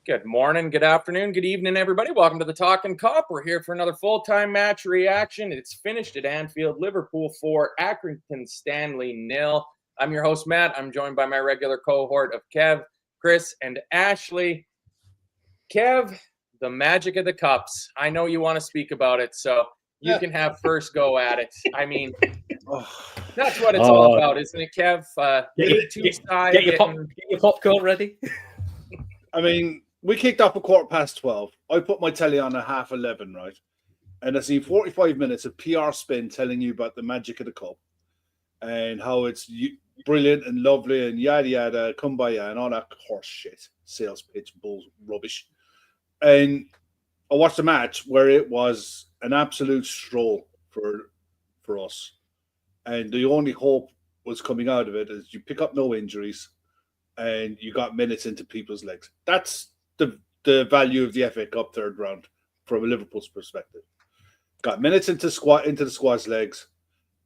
Good morning, good afternoon, good evening, everybody. Welcome to the Talkin Kop. We're here for another full-time match reaction. It's finished at Anfield. Liverpool 4, Accrington Stanley 0. I'm your host, Matt. I'm joined by my regular cohort of Kev, Chris, and Ashley. Kev, the magic of the cups. I know you want to speak about it, so you can have first go at it. I mean, that's what it's all about, isn't it, Kev? Get your popcorn ready. I mean, we kicked off at 12:15. I put my telly on at 11:30, right? And I see 45 minutes of PR spin telling you about the magic of the cup and how it's brilliant and lovely and yada yada, kumbaya and all that horse shit, sales pitch, bulls, rubbish. And I watched a match where it was an absolute stroll for us. And the only hope was coming out of it is you pick up no injuries and you got minutes into people's legs. That's the value of the FA Cup third round from a Liverpool's perspective. Got minutes into the squad's legs,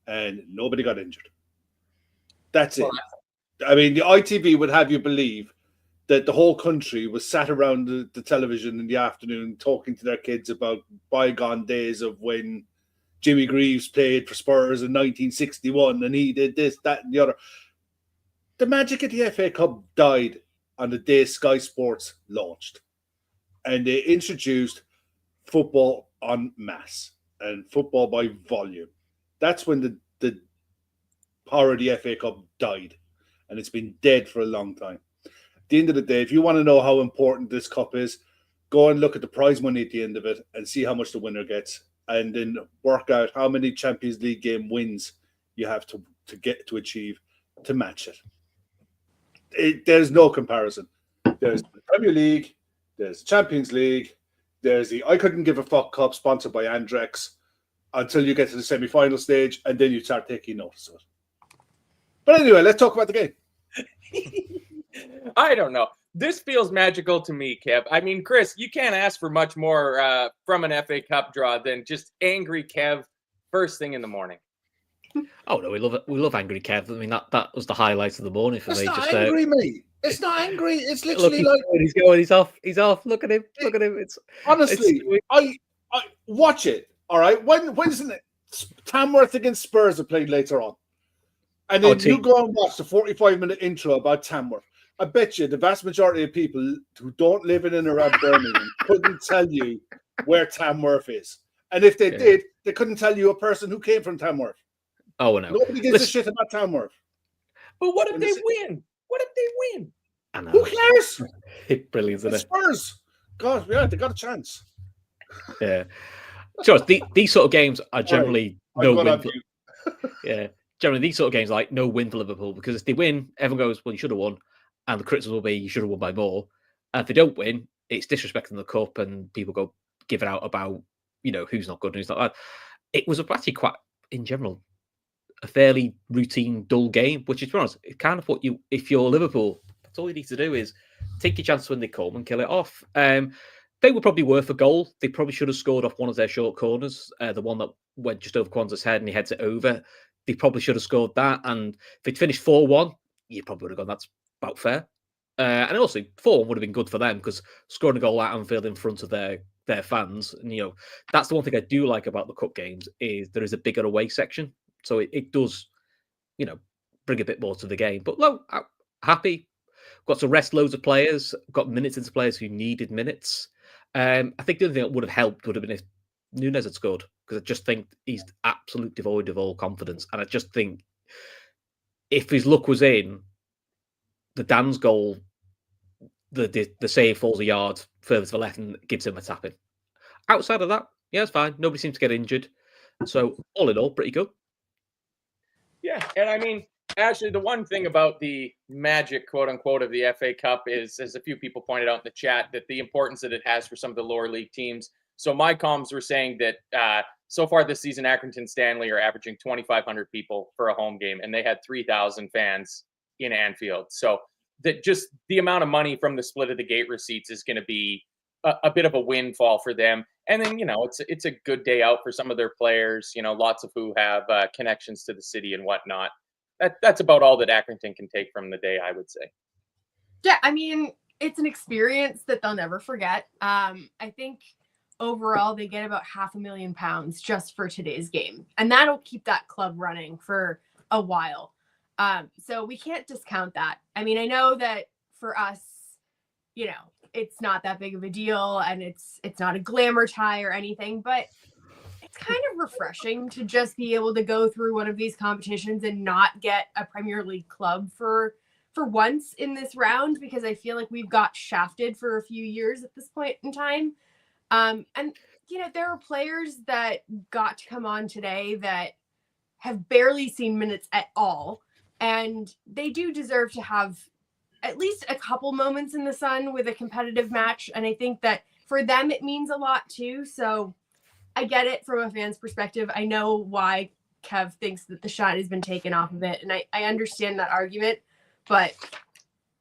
and nobody got injured. That's it. I mean, the ITV would have you believe that the whole country was sat around the television in the afternoon talking to their kids about bygone days of when Jimmy Greaves played for Spurs in 1961 and he did this, that, and the other. The magic of the FA Cup died on the day Sky Sports launched. And they introduced football en masse and football by volume. That's when the power of the FA Cup died. And it's been dead for a long time. At the end of the day, if you want to know how important this cup is, go and look at the prize money at the end of it and see how much the winner gets. And then work out how many Champions League game wins you have to achieve to match it. There's no comparison. There's the Premier League, there's the Champions League, there's the I Couldn't Give a Fuck Cup sponsored by Andrex until you get to the semi-final stage and then you start taking notice of it. But anyway, let's talk about the game. I don't know. This feels magical to me, Kev. I mean, Chris, you can't ask for much more from an FA Cup draw than just angry Kev first thing in the morning. Oh no, we love it. We love angry Kev. I mean, that was the highlight of the morning for me. It's not angry, mate. It's not angry. It's literally he's going. He's off. He's off. Look at him. Look at him. It's honestly, I watch it. All right. When isn't it? Tamworth against Spurs are played later on, and then you go and watch the 45-minute intro about Tamworth. I bet you the vast majority of people who don't live in and around Birmingham couldn't tell you where Tamworth is, and if they did, they couldn't tell you a person who came from Tamworth. Oh no! Nobody gives a shit about Tamworth. But what if they win? What if they win? I know. Who cares? Brilliant, isn't it? Spurs. God, yeah, they got a chance. Yeah. Sure. These sort of games are generally no win. Yeah. Generally, these sort of games are like no win for Liverpool because if they win, everyone goes, "Well, you should have won," and the criticism will be, "You should have won by more." And if they don't win, it's disrespecting the cup, and people go give it out about who's not good and who's not bad. It was actually quite, in general, a fairly routine, dull game, which is, to be honest, it's kind of what if you're Liverpool, that's all you need to do is take your chance when they come and kill it off. They were probably worth a goal. They probably should have scored off one of their short corners, the one that went just over Kwanzaa's head and he heads it over. They probably should have scored that. And if they'd finished 4-1, you probably would have gone, that's about fair. And also, 4-1 would have been good for them because scoring a goal at Anfield in front of their fans, and that's the one thing I do like about the cup games is there is a bigger away section. So it does, bring a bit more to the game. But happy. Got to rest loads of players. Got minutes into players who needed minutes. I think the other thing that would have helped would have been if Nunes had scored. Because I just think he's absolutely devoid of all confidence. And I just think if his luck was in, the Dan's goal, the save falls a yard further to the left and gives him a tap-in. Outside of that, yeah, it's fine. Nobody seems to get injured. So all in all, pretty good. Yeah, and I mean, actually, the one thing about the magic, quote unquote, of the FA Cup is, as a few people pointed out in the chat, that the importance that it has for some of the lower league teams. So my comms were saying that so far this season, Accrington Stanley are averaging 2,500 people for a home game, and they had 3,000 fans in Anfield. So that just the amount of money from the split of the gate receipts is going to be a bit of a windfall for them. And then, it's a good day out for some of their players, lots of who have connections to the city and whatnot. That's about all that Accrington can take from the day, I would say. Yeah, I mean, it's an experience that they'll never forget. I think overall they get about £500,000 just for today's game, and that'll keep that club running for a while. So we can't discount that. I mean, I know that for us, you know, it's not that big of a deal, and it's not a glamour tie or anything, but it's kind of refreshing to just be able to go through one of these competitions and not get a Premier League club for once in this round, because I feel like we've got shafted for a few years at this point in time. And, you know, there are players that got to come on today that have barely seen minutes at all, and they do deserve to have at least a couple moments in the sun with a competitive match. And I think that for them, it means a lot too. So I get it from a fan's perspective. I know why Kev thinks that the shine has been taken off of it, and I understand that argument, but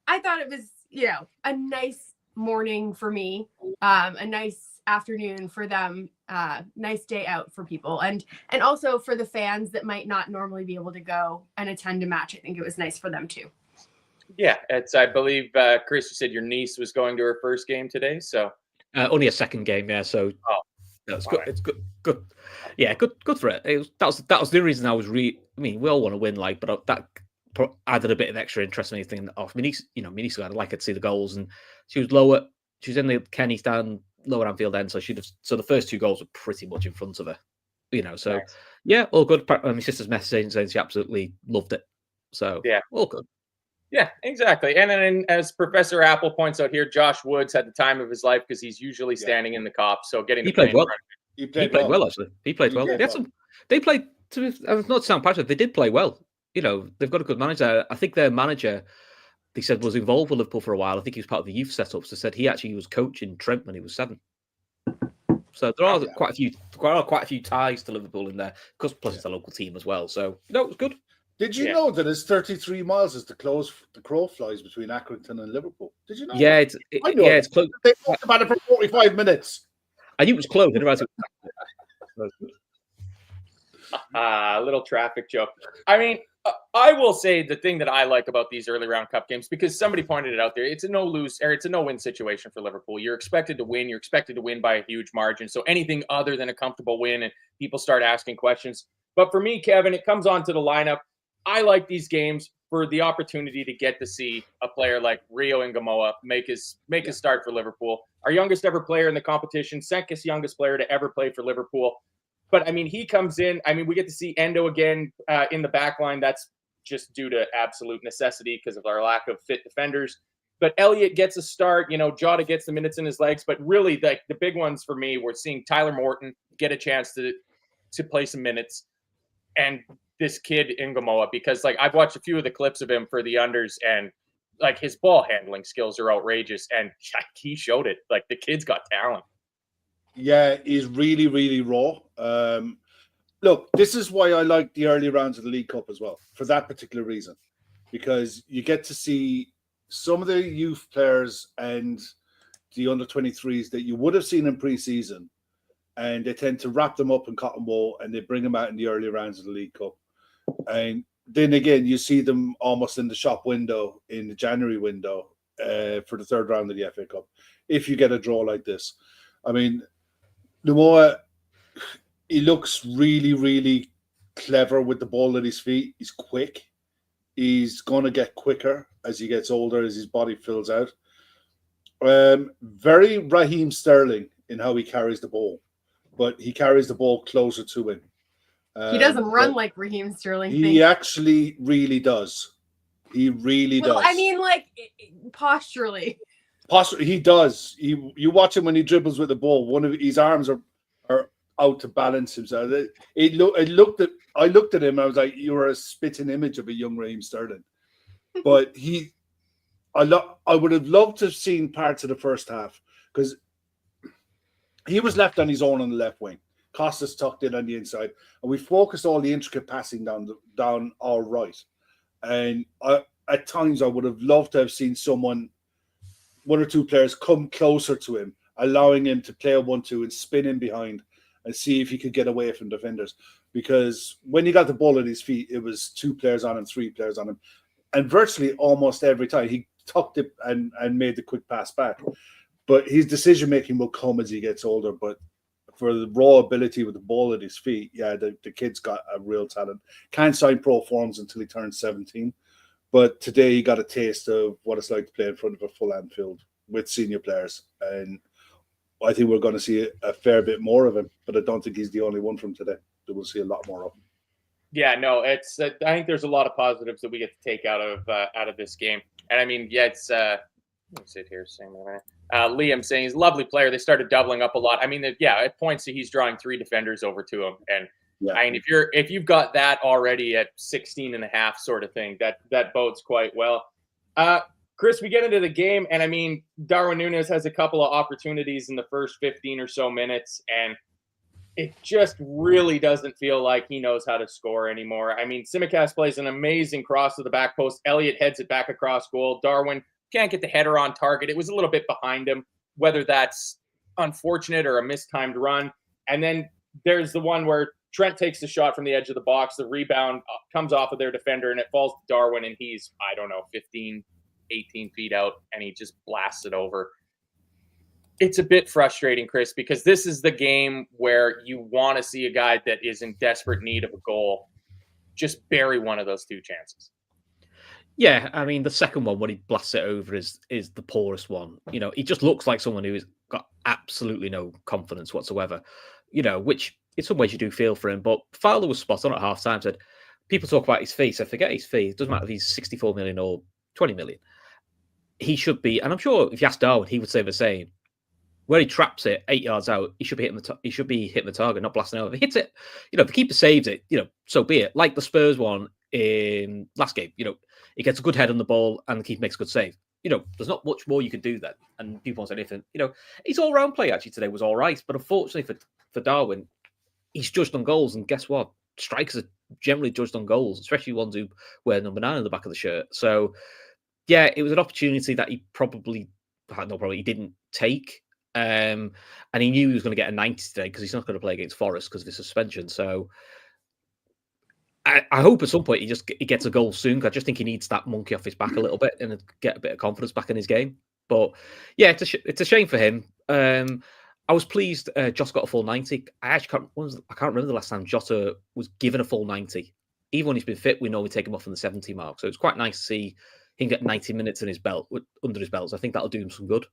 I thought it was, you know, a nice morning for me, a nice afternoon for them, nice day out for people, and also for the fans that might not normally be able to go and attend a match. I think it was nice for them too. Yeah, it's, I believe, Chris, you said your niece was going to her first game today, so only a second game, yeah. So it's good. It's good. Yeah, good for it. That was the reason I was I mean, we all want to win, like, but that added a bit of extra interest in anything off. My niece, I'd like her to see the goals, and she was lower. She was in the Kenny stand, lower Anfield end, so so the first two goals were pretty much in front of her, you know. So nice. Yeah, all good. My sister's messaging saying she absolutely loved it. So yeah, all good. Yeah, exactly. And then, as Professor Apple points out here, Josh Woods had the time of his life because he's usually standing in the Kop. So getting he played well. He played well, actually. He played well. They played. Not to sound passionate, they did play well. You know, they've got a good manager. I think their manager, they said, was involved with Liverpool for a while. I think he was part of the youth setups. They said he actually was coaching Trent when he was 7. So there are quite a few ties to Liverpool in there, because plus it's a local team as well. So it was good. Did you know that it's 33 miles as the crow flies between Accrington and Liverpool? Did you know? Yeah, that? It's close. They talked about it for 45 minutes. I knew it was close. I didn't realize it was a little traffic joke. I mean, I will say the thing that I like about these early round cup games, because somebody pointed it out there, it's a no-win situation for Liverpool. You're expected to win. You're expected to win by a huge margin. So anything other than a comfortable win, and people start asking questions. But for me, Kevin, it comes on to the lineup. I like these games for the opportunity to get to see a player like Rio Ngamoa make his start for Liverpool. Our youngest ever player in the competition, second youngest player to ever play for Liverpool. But, I mean, he comes in. I mean, we get to see Endo again in the back line. That's just due to absolute necessity because of our lack of fit defenders. But Elliott gets a start. You know, Jota gets the minutes in his legs. But really, the big ones for me, we're seeing Tyler Morton get a chance to play some minutes. And this kid Ngamoa, because like I've watched a few of the clips of him for the unders, and like his ball handling skills are outrageous, and he showed it. Like the kid's got talent. Yeah, he's really, really raw. Look, this is why I like the early rounds of the League Cup as well, for that particular reason, because you get to see some of the youth players and the under-23s that you would have seen in pre-season, and they tend to wrap them up in cotton wool and they bring them out in the early rounds of the League Cup. And then again, you see them almost in the shop window, in the January window, for the third round of the FA Cup, if you get a draw like this. I mean, Ngamoa, he looks really, really clever with the ball at his feet. He's quick. He's going to get quicker as he gets older, as his body fills out. Very Raheem Sterling in how he carries the ball, but he carries the ball closer to him. He doesn't run like Raheem Sterling. He actually really does. He really does. I mean, like, posturally. He does. You watch him when he dribbles with the ball. One of his arms are out to balance himself. I looked at him and I was like, you are a spitting image of a young Raheem Sterling. But I would have loved to have seen parts of the first half, because he was left on his own on the left wing. Costas tucked in on the inside, and we focused all the intricate passing down our right. And at times I would have loved to have seen one or two players come closer to him, allowing him to play a 1-2 and spin in behind and see if he could get away from defenders. Because when he got the ball at his feet, it was 2 players on him, 3 players on him. And virtually almost every time, he tucked it and made the quick pass back. But his decision making will come as he gets older. But for the raw ability with the ball at his feet, yeah, the kid's got a real talent. Can't sign pro forms until he turns 17. But today he got a taste of what it's like to play in front of a full Anfield with senior players. And I think we're going to see a fair bit more of him. But I don't think he's the only one from today. We'll see a lot more of him. Yeah, no, it's. I think there's a lot of positives that we get to take out of this game. And I mean, yeah, it's. Let me sit here, Liam saying he's a lovely player. They started doubling up a lot. I mean, it points to he's drawing 3 defenders over to him. And I mean, if you've got that already at 16 and a half sort of thing, that bodes quite well. Chris, we get into the game, and I mean, Darwin Núñez has a couple of opportunities in the first 15 or so minutes, and it just really doesn't feel like he knows how to score anymore. I mean, Tsimikas plays an amazing cross to the back post. Elliott heads it back across goal. Darwin can't get the header on target. It was a little bit behind him, whether that's unfortunate or a mistimed run. And then there's the one where Trent takes the shot from the edge of the box. The rebound comes off of their defender, and it falls to Darwin, and he's, 15, 18 feet out, and he just blasts it over. It's a bit frustrating, Chris, because this is the game where you want to see a guy that is in desperate need of a goal just bury one of those 2 chances. Yeah, I mean, the second one, when he blasts it over, is the poorest one. He just looks like someone who's got absolutely no confidence whatsoever, which in some ways you do feel for him. But Fowler was spot on at half-time, said, people talk about his fee, so forget his fee. It doesn't matter if he's 64 million or 20 million. He should be, and I'm sure if you ask Darwin, he would say the same. Where he traps it 8 yards out, he should be hitting the target, not blasting over. If he hits it, if the keeper saves it, so be it. Like the Spurs one in last game, he gets a good head on the ball and the keeper makes a good save. There's not much more you can do then. And people won't say anything. His all-round play actually today was all right, but unfortunately for Darwin, he's judged on goals, and guess what? Strikers are generally judged on goals, especially ones who wear number 9 on the back of the shirt. So, yeah, it was an opportunity that he he didn't take. And he knew he was going to get a 90 today because he's not going to play against Forest because of his suspension. So I hope at some point he gets a goal soon. I just think he needs that monkey off his back a little bit and get a bit of confidence back in his game. But yeah, it's a shame for him. I was pleased Jota got a full 90. I can't remember the last time Jota was given a full 90. Even when he's been fit, we normally take him off in the 70 mark. So it's quite nice to see him get 90 minutes under his belt. So I think that'll do him some good.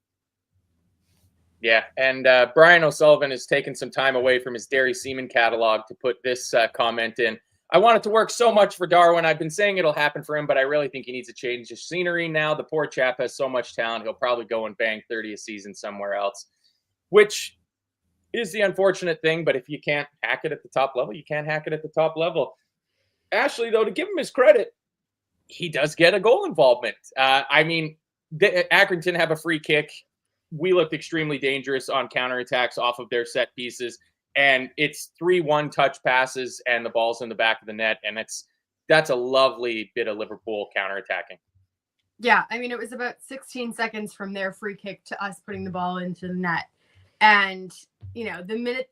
Yeah, and Brian O'Sullivan has taken some time away from his Dairy Seaman catalog to put this comment in. I want it to work so much for Darwin. I've been saying it'll happen for him, but I really think he needs a change of scenery now. The poor chap has so much talent. He'll probably go and bang 30 a season somewhere else, which is the unfortunate thing. But if you can't hack it at the top level, you can't hack it at the top level. Ashley, though, to give him his credit, he does get a goal involvement. I mean, Accrington have a free kick. We looked extremely dangerous on counterattacks off of their set pieces, and it's 3-1 touch passes, and the ball's in the back of the net, and that's a lovely bit of Liverpool counterattacking. Yeah, I mean, it was about 16 seconds from their free kick to us putting the ball into the net, and the minute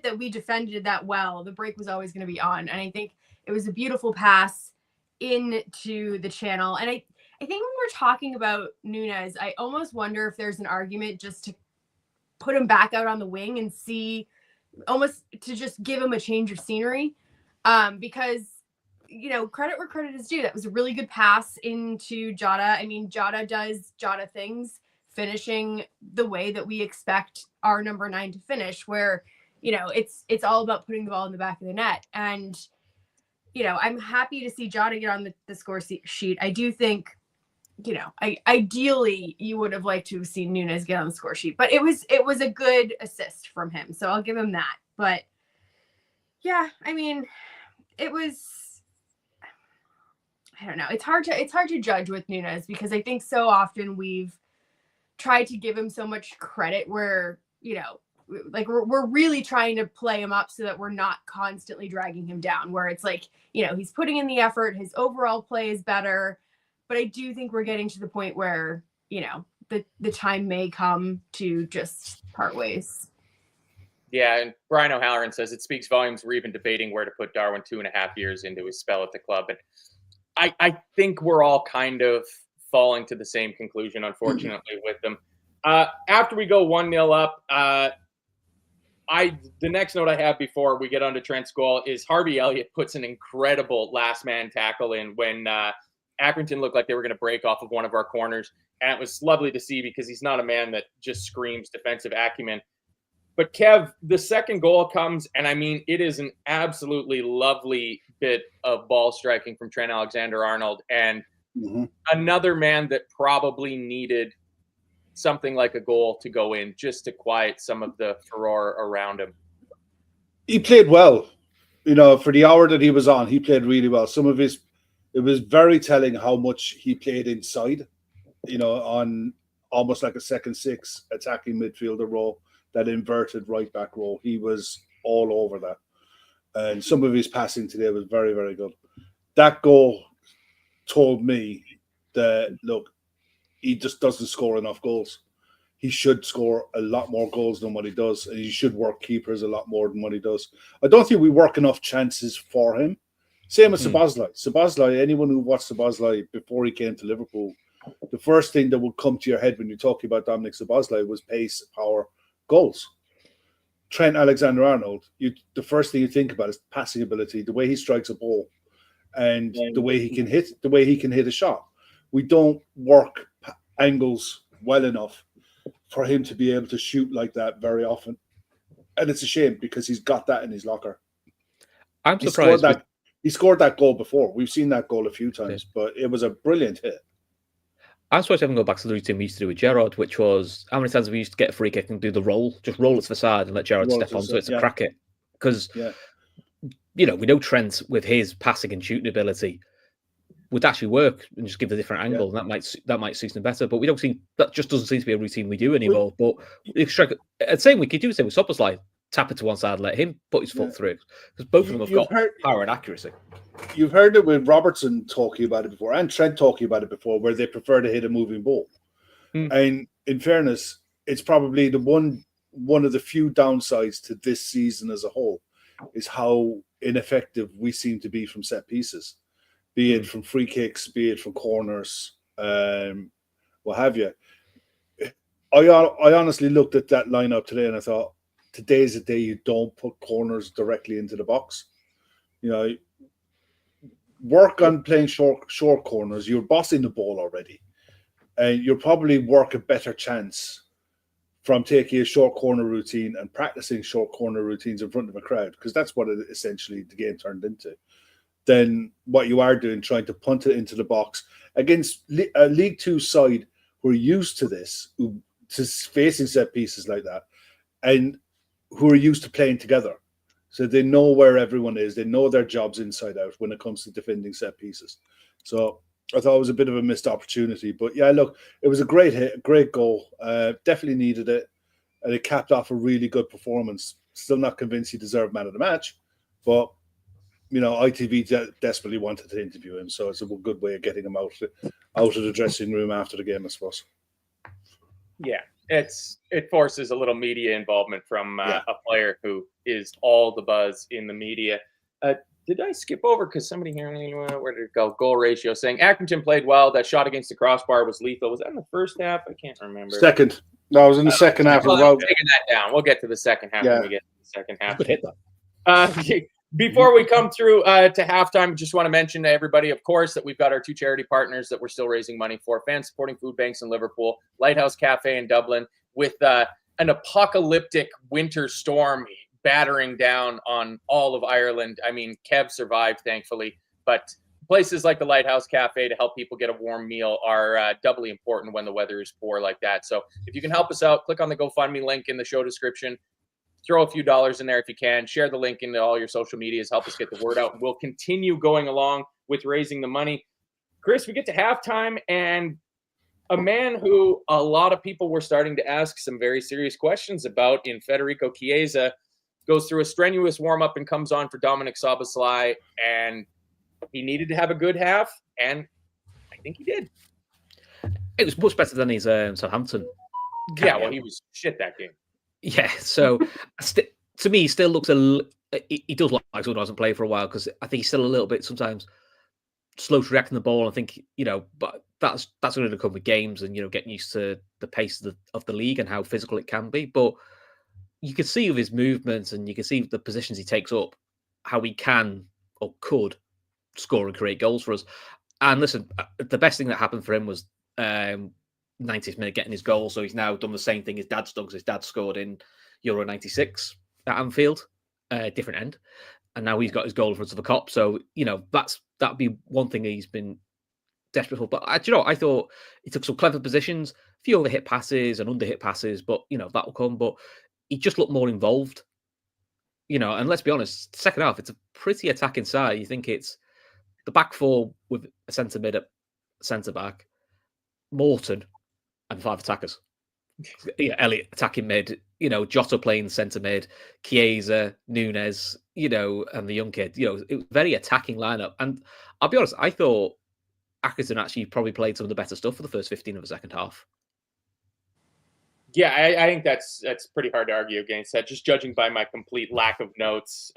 that we defended that well, the break was always going to be on, and I think it was a beautiful pass into the channel, and I think when we're talking about Núñez, I almost wonder if there's an argument just to put him back out on the wing and see, almost to just give him a change of scenery. Because, credit where credit is due. That was a really good pass into Jota. I mean, Jota does Jota things, finishing the way that we expect our number 9 to finish, where, it's all about putting the ball in the back of the net. And, I'm happy to see Jota get on the score sheet. I do think, ideally you would have liked to have seen Núñez get on the score sheet, but it was a good assist from him. So I'll give him that. But yeah, I mean, it was, I don't know. It's hard to judge with Núñez because I think so often we've tried to give him so much credit where, we're really trying to play him up so that we're not constantly dragging him down, where it's like, he's putting in the effort, his overall play is better. But I do think we're getting to the point where, the time may come to just part ways. Yeah, and Brian O'Halloran says it speaks volumes. We're even debating where to put Darwin 2.5 years into his spell at the club. And I think we're all kind of falling to the same conclusion, unfortunately, with them. After we go 1-0 up, the next note I have before we get onto Trent's goal is Harvey Elliott puts an incredible last man tackle in when Accrington looked like they were going to break off of one of our corners. And it was lovely to see because he's not a man that just screams defensive acumen. But Kev, the second goal comes, and I mean, it is an absolutely lovely bit of ball striking from Trent Alexander-Arnold. And another man that probably needed something like a goal to go in just to quiet some of the furore around him. He played well. You know, for the hour that he was on, he played really well. It was very telling how much he played inside, you know, on almost like a second six attacking midfielder role, that inverted right back role. He was all over that. And some of his passing today was very, very good. That goal told me that, look, he just doesn't score enough goals. He should score a lot more goals than what he does, and he should work keepers a lot more than what he does. I don't think we work enough chances for him. Same with Szoboszlai. Szoboszlai, anyone who watched Szoboszlai before he came to Liverpool, the first thing that would come to your head when you're talking about Dominic Szoboszlai was pace, power, goals. Trent Alexander-Arnold, the first thing you think about is passing ability, the way he strikes a ball, and the way he can hit a shot. We don't work angles well enough for him to be able to shoot like that very often. And it's a shame because he's got that in his locker. I'm surprised. He scored that goal before. We've seen that goal a few times, but it was a brilliant hit. I'm surprised I haven't gone back to the routine we used to do with Gerrard, which was how many times have we used to get a free kick and do the roll, just roll it to the side and let Gerrard step onto it to crack it. Because, you know, we know Trent with his passing and shooting ability would actually work and just give a different angle, and that might suit him better. But we don't see that. Just doesn't seem to be a routine we do anymore. But at same we could do the same with Szoboszlai, tap it to one side, and let him put his foot through, because both of them have got power and accuracy. You've heard it with Robertson talking about it before, and Trent talking about it before, where they prefer to hit a moving ball. And in fairness, it's probably the one of the few downsides to this season as a whole is how ineffective we seem to be from set pieces. Be it from free kicks, be it from corners, what have you. I honestly looked at that lineup today and I thought, today's the day you don't put corners directly into the box. You know, work on playing short corners. You're bossing the ball already, and you'll probably work a better chance from taking a short corner routine and practicing short corner routines in front of a crowd, because that's what it essentially the game turned into, than what you are doing, trying to punt it into the box against a League Two side who are used to this, to facing set pieces like that, and who are used to playing together. So they know where everyone is. They know their jobs inside out when it comes to defending set pieces. So I thought it was a bit of a missed opportunity. But yeah, look, it was a great hit, a great goal. Definitely needed it. And it capped off a really good performance. Still not convinced he deserved man of the match. But, you know, ITV desperately wanted to interview him. So it's a good way of getting him out of the dressing room after the game, I suppose. Yeah. It forces a little media involvement from a player who is all the buzz in the media. Did I skip over? Because somebody here, where did it go? Goal ratio saying Accrington played well. That shot against the crossbar was lethal. Was that in the first half? I can't remember. Second. No, it was in the second half. Well, taking that down. We'll get to the second half when we get to the second half. Good hit, though. Before we come through to halftime, just want to mention to everybody, of course, that we've got our two charity partners that we're still raising money for. Fans supporting food banks in Liverpool, Lighthouse Cafe in Dublin, with an apocalyptic winter storm battering down on all of Ireland. I mean, Kev survived, thankfully, but places like the Lighthouse Cafe to help people get a warm meal are doubly important when the weather is poor like that. So if you can help us out, click on the GoFundMe link in the show description. Throw a few dollars in there if you can. Share the link into all your social medias. Help us get the word out. We'll continue going along with raising the money. Chris, we get to halftime, and a man who a lot of people were starting to ask some very serious questions about in Federico Chiesa goes through a strenuous warm-up and comes on for Dominic Szoboszlai, and he needed to have a good half, and I think he did. It was much better than his Southampton. Yeah, well, he was shit that game. Yeah, so to me, he still looks he does look like someone who hasn't played for a while, because I think he's still a little bit sometimes slow to react on the ball. I think, but that's going to come with games and, getting used to the pace of the league and how physical it can be. But you can see with his movements and you can see the positions he takes up, how he can or could score and create goals for us. And listen, the best thing that happened for him was 90th minute getting his goal. So he's now done the same thing his dad's done, because his dad scored in Euro 96 at Anfield, different end. And now he's got his goal in front of the Kop. So, that'd be one thing he's been desperate for. But, I thought he took some clever positions, a few overhit passes and underhit passes, but, that will come. But he just looked more involved, and let's be honest, second half, it's a pretty attacking side. You think it's the back four with a centre mid at centre back, Morton, and 5 attackers. Elliott attacking mid, Jota playing centre mid, Chiesa, Nunes, and the young kid. It was a very attacking lineup. And I'll be honest, I thought Accrington actually probably played some of the better stuff for the first 15 of the second half. Yeah, I think that's pretty hard to argue against that, just judging by my complete lack of notes.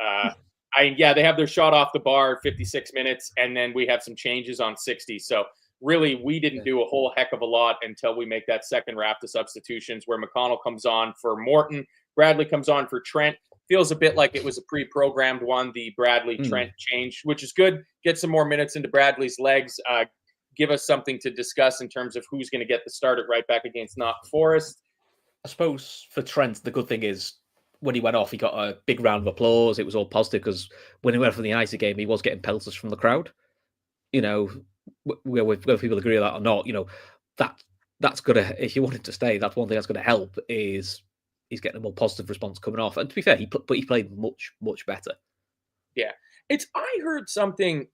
They have their shot off the bar 56 minutes, and then we have some changes on 60. So really, we didn't do a whole heck of a lot until we make that second raft of substitutions where McConnell comes on for Morton, Bradley comes on for Trent. Feels a bit like it was a pre-programmed one, the Bradley-Trent change, which is good. Get some more minutes into Bradley's legs. Give us something to discuss in terms of who's going to get the start at right back against Nottingham Forest. I suppose for Trent, the good thing is when he went off, he got a big round of applause. It was all positive because when he went for the United game, he was getting pelters from the crowd. Whether people agree with that or not, that's gonna. If you want him to stay, that's one thing that's going to help. Is he's getting a more positive response coming off. And to be fair, he played much better. Yeah, I heard something.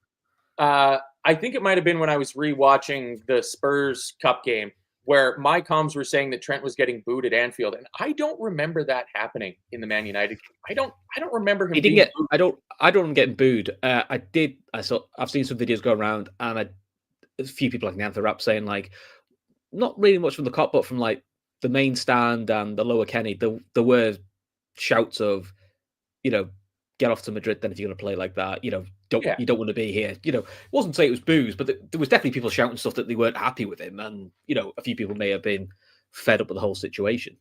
I think it might have been when I was rewatching the Spurs Cup game, where my comms were saying that Trent was getting booed at Anfield, and I don't remember that happening in the Man United game. I don't remember him. He didn't get. Booed. I don't remember him getting booed. I did. I've seen some videos go around, and a few people like the Anthem Rap saying like, not really much from the Kop, but from like the main stand and the lower Kenny, there were shouts of, get off to Madrid then if you're going to play like that. You don't want to be here. It wasn't to say it was boos, but there was definitely people shouting stuff that they weren't happy with him, and a few people may have been fed up with the whole situation,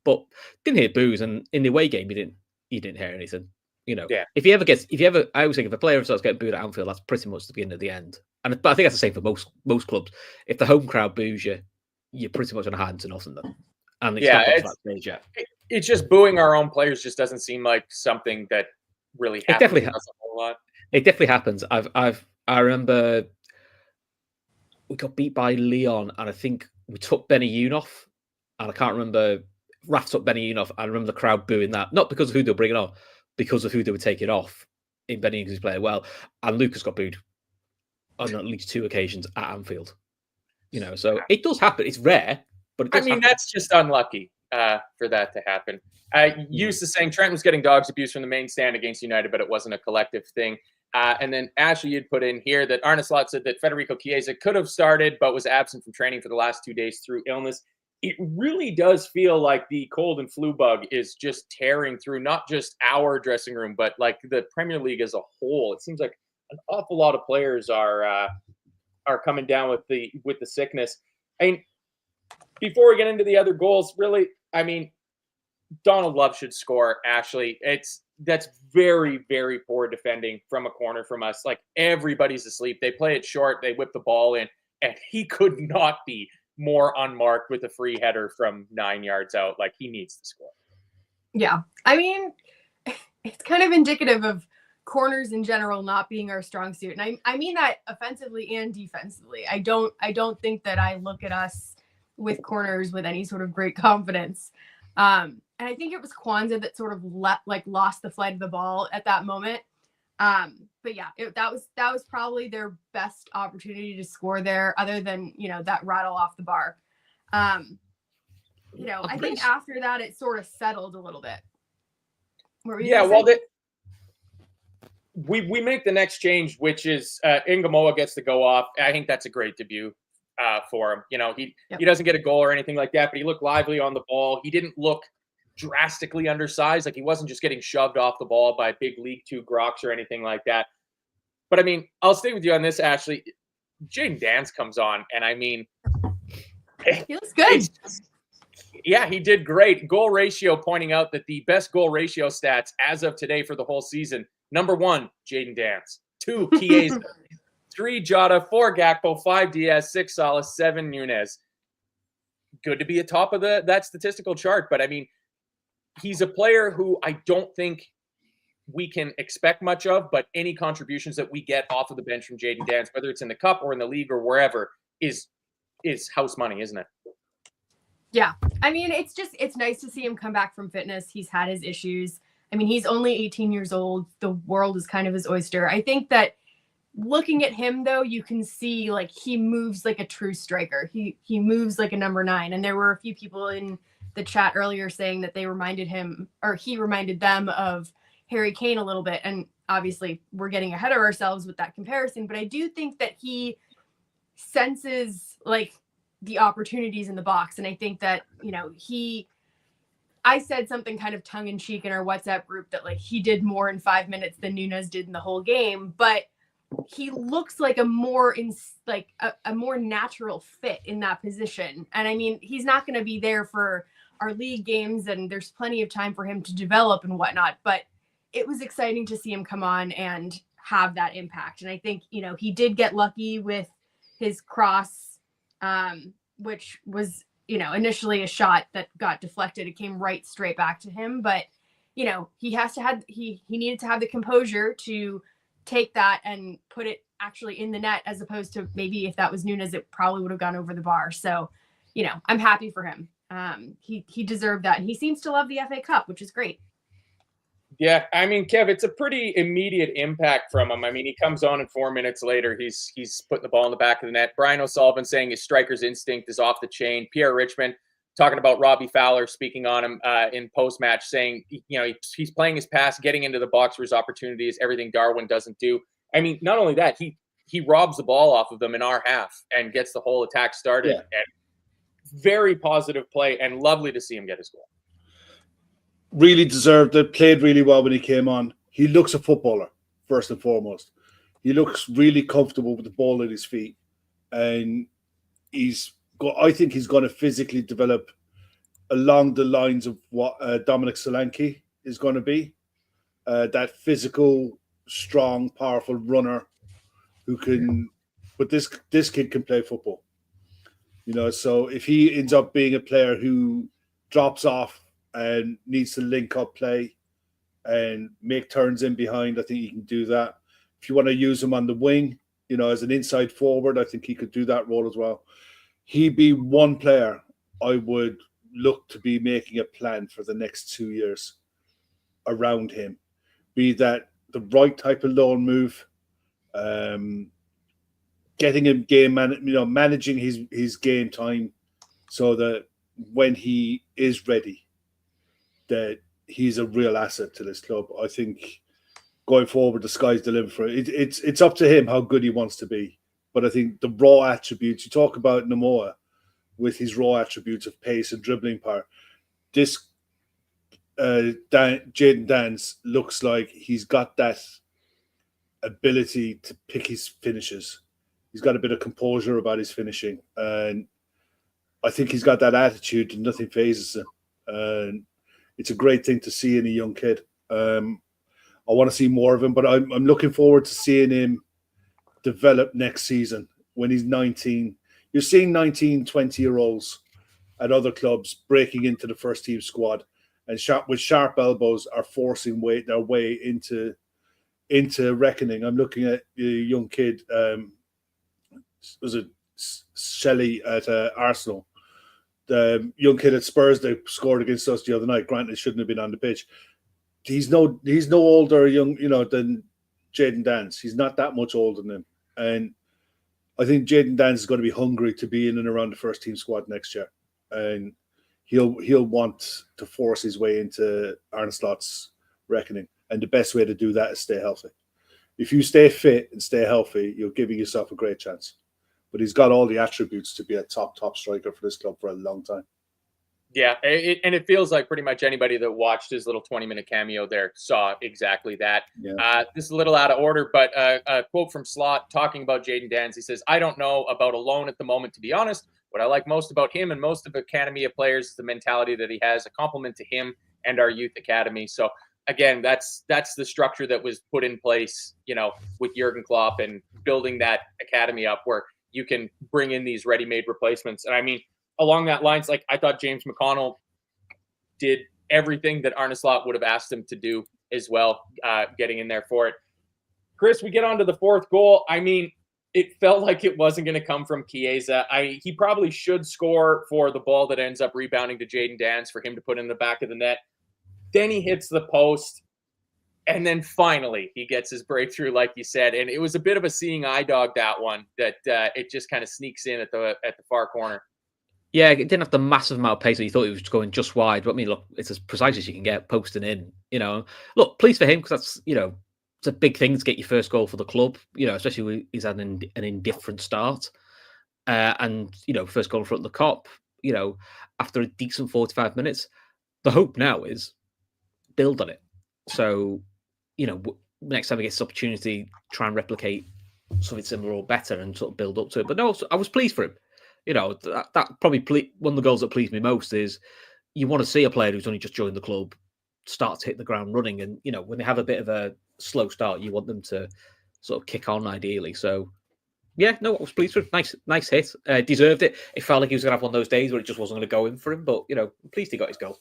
but didn't hear boos. And in the away game, you didn't hear anything. If I always think if a player starts getting booed at Anfield, that's pretty much the beginning of the end. But I think that's the same for most clubs. If the home crowd boos you, you're pretty much on a hand to nothing then. And it's not that stage yet. It's just booing our own players just doesn't seem like something that really happens. It definitely happens a whole lot. It definitely happens. I remember we got beat by Leon, and I think we took Benny Youn off, and I can't remember. Raf took Benny Youn off. I remember the crowd booing that, not because of who they were bringing on, because of who they were taking off. In Benny Youn, because he played well, and Lucas got booed on at least 2 occasions at Anfield. So it does happen. It's rare, but it does happen. That's just unlucky for that to happen. Used to saying Trent was getting dogs abuse from the main stand against United, but it wasn't a collective thing. And then Ashley, you'd put in here that Arne Slot said that Federico Chiesa could have started, but was absent from training for the last 2 days through illness. It really does feel like the cold and flu bug is just tearing through not just our dressing room, but like the Premier League as a whole. It seems like an awful lot of players are coming down with the sickness. Before we get into the other goals, really, Donald Love should score. Ashley, that's very, very poor defending from a corner from us. Like, everybody's asleep. They play it short. They whip the ball in, and he could not be more unmarked with a free header from 9 yards out. Like, he needs to score. Yeah, it's kind of indicative of corners in general not being our strong suit, and I mean that offensively and defensively. I don't think that I look at us with corners with any sort of great confidence. And I think it was Kwanzaa that sort of lost the flight of the ball at that moment. But yeah, that was probably their best opportunity to score there, other than, that rattle off the bar. I think after that, it sort of settled a little bit. We make the next change, which is Ingamoa gets to go off. I think that's a great debut for him. He doesn't get a goal or anything like that, but he looked lively on the ball. He didn't look drastically undersized. Like, he wasn't just getting shoved off the ball by big League Two Groks or anything like that. But I mean, I'll stay with you on this, Ashley. Jaden Dance comes on, and I mean, he looks good. Yeah, he did great. Goal ratio, pointing out that the best goal ratio stats as of today for the whole season. Number 1, Jaden Dance. 2, Chiesa. 3, Jota. 4, Gakpo. 5, Diaz. 6, Salah. 7, Nunez. Good to be atop of that statistical chart. But I mean, he's a player who I don't think we can expect much of, but any contributions that we get off of the bench from Jaden Dance, whether it's in the cup or in the league or wherever, is house money, isn't it? Yeah. I mean, it's nice to see him come back from fitness. He's had his issues. I mean, he's only 18 years old. The world is kind of his oyster. I think that looking at him, though, you can see like he moves like a true striker. He moves like a number 9. And there were a few people in the chat earlier saying that they reminded him, or he reminded them of Harry Kane a little bit. And obviously we're getting ahead of ourselves with that comparison, but I do think that he senses like the opportunities in the box. And I think that, I said something kind of tongue in cheek in our WhatsApp group that like he did more in 5 minutes than Nunez did in the whole game, but he looks like a more natural fit in that position. And I mean, he's not going to be there for our league games, and there's plenty of time for him to develop and whatnot, but it was exciting to see him come on and have that impact. And I think, he did get lucky with his cross, which was, initially a shot that got deflected. It came right straight back to him. But, he needed to have the composure to take that and put it actually in the net, as opposed to maybe if that was Nunez, it probably would have gone over the bar. So, I'm happy for him. He deserved that. And he seems to love the FA Cup, which is great. Yeah, I mean, Kev, it's a pretty immediate impact from him. I mean, he comes on and 4 minutes later, he's putting the ball in the back of the net. Brian O'Sullivan saying his striker's instinct is off the chain. Pierre Richmond talking about Robbie Fowler, speaking on him in post-match, saying, he's playing his pass, getting into the box for his opportunities, everything Darwin doesn't do. I mean, not only that, he robs the ball off of them in our half and gets the whole attack started. Yeah. And very positive play, and lovely to see him get his goal. Really deserved it, played really well when he came on. He looks a footballer, first and foremost. He looks really comfortable with the ball at his feet. And I think he's going to physically develop along the lines of what Dominic Solanke is going to be. That physical, strong, powerful runner who can... But this kid can play football. So if he ends up being a player who drops off and needs to link up play and make turns in behind, I think he can do that. If you want to use him on the wing, as an inside forward, I think he could do that role as well. He'd be one player I would look to be making a plan for the next 2 years around him. Be that the right type of loan move, getting him managing his game time so that when he is ready, that he's a real asset to this club. I think going forward, the sky's the limit for it. It's up to him how good he wants to be. But I think the raw attributes, you talk about Namoa with his raw attributes of pace and dribbling power. This Jaden Dance looks like he's got that ability to pick his finishes. He's got a bit of composure about his finishing. And I think he's got that attitude and nothing phases him. And it's a great thing to see in a young kid. I want to see more of him, but I'm looking forward to seeing him develop next season when he's 19. You're seeing 19, 20-year-olds at other clubs breaking into the first team squad and with sharp elbows are forcing their way into reckoning. I'm looking at a young kid, was it Shelley at Arsenal? The young kid at Spurs that scored against us the other night. Granted, shouldn't have been on the pitch. He's no older than Jaden Dance. He's not that much older than him. And I think Jaden Dance is going to be hungry to be in and around the first team squad next year. And he'll want to force his way into Arne Slot's reckoning. And the best way to do that is stay healthy. If you stay fit and stay healthy, you're giving yourself a great chance. But he's got all the attributes to be a top striker for this club for a long time. Yeah, and it feels like pretty much anybody that watched his little 20-minute cameo there saw exactly that. Yeah. This is a little out of order, but a quote from Slot talking about Jaden Dans. He says, "I don't know about a loan at the moment, to be honest. What I like most about him and most of Academy of players is the mentality that he has, a compliment to him and our youth academy." So again, that's the structure that was put in place, with Jurgen Klopp and building that academy up where you can bring in these ready-made replacements. And I mean, along that lines, like I thought James McConnell did everything that Arne Slot would have asked him to do as well, getting in there for it. Chris, we get on to the fourth goal. I mean, it felt like it wasn't going to come from Chiesa. He probably should score for the ball that ends up rebounding to Jaden Dans for him to put in the back of the net. Then he hits the post, and then finally he gets his breakthrough, like you said. And it was a bit of a seeing eye dog, that one, that it just kind of sneaks in at the far corner. Yeah, it didn't have the massive amount of pace that you thought it was going just wide. But I mean, look, it's as precise as you can get posting in. Look, pleased for him because that's it's a big thing to get your first goal for the club. Especially when he's had an indifferent start, and first goal in front of the Kop. After a decent 45 minutes, the hope now is build on it. So, next time he gets this opportunity, try and replicate something similar or better and sort of build up to it. But no, I was pleased for him. That probably one of the goals that pleased me most is you want to see a player who's only just joined the club start to hit the ground running. And, when they have a bit of a slow start, you want them to sort of kick on ideally. So, yeah, no, I was pleased with it. Nice hit. Deserved it. It felt like he was going to have one of those days where it just wasn't going to go in for him. But, I'm pleased he got his goal.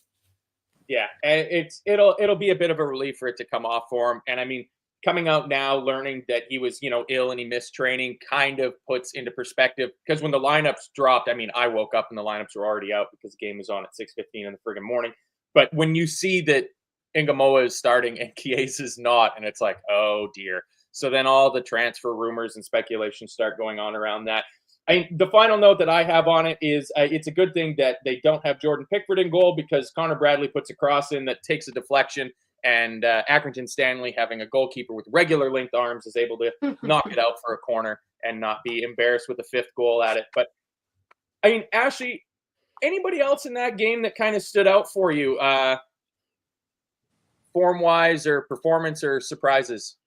Yeah, and it'll be a bit of a relief for it to come off for him. And I mean, coming out now, learning that he was, ill and he missed training kind of puts into perspective, because when the lineups dropped, I mean, I woke up and the lineups were already out because the game was on at 6:15 in the friggin' morning. But when you see that Ingamoa is starting and Chiesa's not, and it's like, oh dear. So then all the transfer rumors and speculations start going on around that. I mean, the final note that I have on it is it's a good thing that they don't have Jordan Pickford in goal, because Connor Bradley puts a cross in that takes a deflection, and Accrington Stanley, having a goalkeeper with regular length arms, is able to knock it out for a corner and not be embarrassed with a fifth goal at it. But, I mean, Ashley, anybody else in that game that kind of stood out for you, form-wise or performance or surprises?